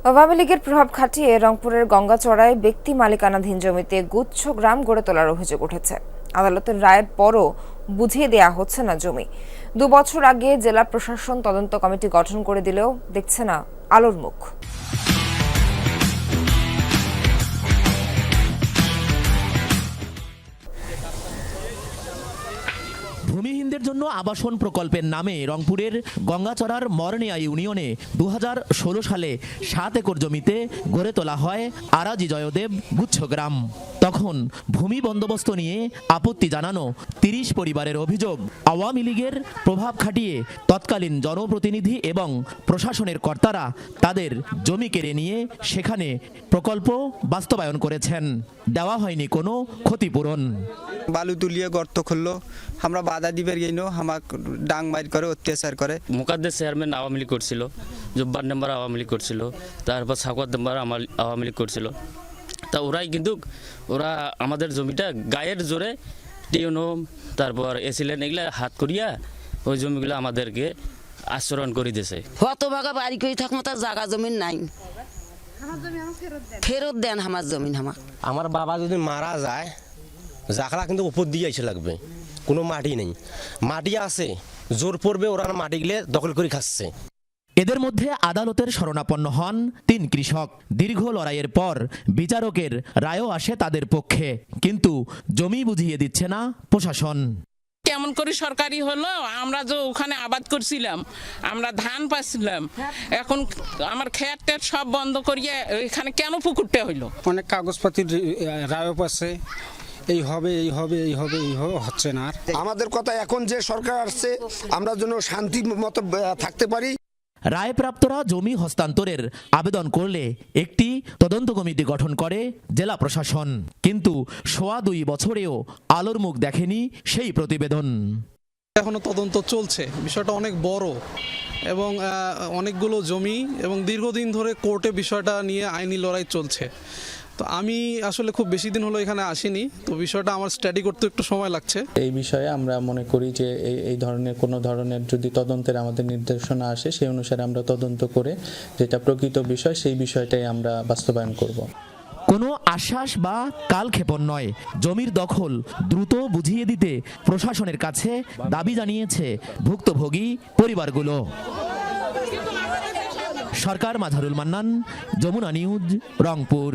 আওয়ামী লীগের প্রভাব খাটিয়ে রংপুরের গঙ্গাচড়ায় ব্যক্তি মালিকানাধীন জমিতে গুচ্ছ গ্রাম গড়ে তোলার অভিযোগ উঠেছে। আদালতের রায়ের পরও বুঝিয়ে দেয়া হচ্ছে না জমি। 2 বছর আগে জেলা প্রশাসন তদন্ত কমিটি গঠন করে দিলেও দেখছে না আলোর মুখ। ভূমিহীনদের জন্য আবাসন প্রকল্পের নামে রংপুরের গঙ্গাচড়ার মরনিয়া ইউনিয়নে 2016 সালে 7 একর জমিতে গড়ে তোলা হয় আরাজি জয়দেব গুচ্ছগ্রাম। তখন ভূমি বন্দোবস্ত নিয়ে আপত্তি জানানো 30 পরিবারের অভিযোগ, আওয়ামী লীগের প্রভাব খাটিয়ে তৎকালীন জনপ্রতিনিধি এবং প্রশাসনের কর্তারা তাদের জমি কেড়ে নিয়ে সেখানে প্রকল্প বাস্তবায়ন করেছেন। দেওয়া হয়নি কোনো ক্ষতিপূরণ। বালু তুলিয়ে গর্ত খুললো, আমরা বাধা দিবার গেইনো, আমাক ডাং মার করে অত্যাচার করে। মুকাদ্দেস চেয়ারম্যান আওয়ামী লীগ করছিল, জব্বার নাম্বার আওয়ামী লীগ করছিল, তারপর সাকওয়াত নাম্বার আওয়ামী লীগ করছিল। তা ওরাই কিন্তু ওরা আমাদের জমিটা গায়ের জোরে টিউনো তারপর এসিলেন এগুলা হাত করিয়া ওই জমিগুলো আমাদেরকে আচরণ করে দিয়েছে। হতভাগা বাড়ি করে থাকবো, তার জায়গা জমিন নাই, ফেরত দেন আমার জমিন। আমার বাবা যদি মারা যায়, জাকড়া কিন্তু উপর দিয়ে এসে লাগবে, কোনো মাটি নেই। মাটি আছে, জোর পড়বে, ওরা মাটিগুলো দখল করে খাচ্ছে। এদের মধ্যে আদালতের শরণাপন্ন হন 3 কৃষক। দীর্ঘ লড়াইয়ের পর বিচারকের রায়ও আসে তাদের পক্ষে, কিন্তু জমি বুঝিয়ে দিচ্ছে না প্রশাসন। কেমন করে সরকারি হলো? আমরা যে ওখানে আবাদ করছিলাম, আমরা ধান পাচ্ছিলাম, এখন আমার খেত টেট সব বন্ধ করিয়ে এখানে কেন পুকুরটা হইলো? অনেক কাগজপাতির রায়ও পাচ্ছে, এই হবে হচ্ছে না। আমাদের কথা এখন যে সরকার আসছে, আমরা যেন শান্তি মতো থাকতে পারি। রায়প্রাপ্তরা জমি হস্তান্তরের আবেদন করলে একটি তদন্ত কমিটি গঠন করে জেলা প্রশাসন, কিন্তু 2.25 বছরেও আলোর মুখ দেখেনি সেই প্রতিবেদন। এখনো তদন্ত চলছে, বিষয়টা অনেক বড় এবং অনেকগুলো জমি এবং দীর্ঘদিন ধরে কোর্টে বিষয়টা নিয়ে আইনি লড়াই চলছে। তো আমি আসলে খুব বেশি দিন হলো এখানে আসিনি, তো বিষয়টা আমার স্টাডি করতে একটু সময় লাগছে। এই বিষয়ে আমরা মনে করি যে এই ধরনের কোনো ধরনের যদি তদন্তের আমাদের নির্দেশনা আসে, সেই অনুসারে আমরা তদন্ত করে যেটা প্রকৃত বিষয় সেই বিষয়টাই আমরা বাস্তবায়ন করব। কোনো আশ্বাস বা কালক্ষেপণ নয়, জমির দখল দ্রুত বুঝিয়ে দিতে প্রশাসনের কাছে দাবি জানিয়েছে ভুক্তভোগী পরিবারগুলো। সরকার, মাঝারুল মান্নান, যমুনা নিউজ, রংপুর।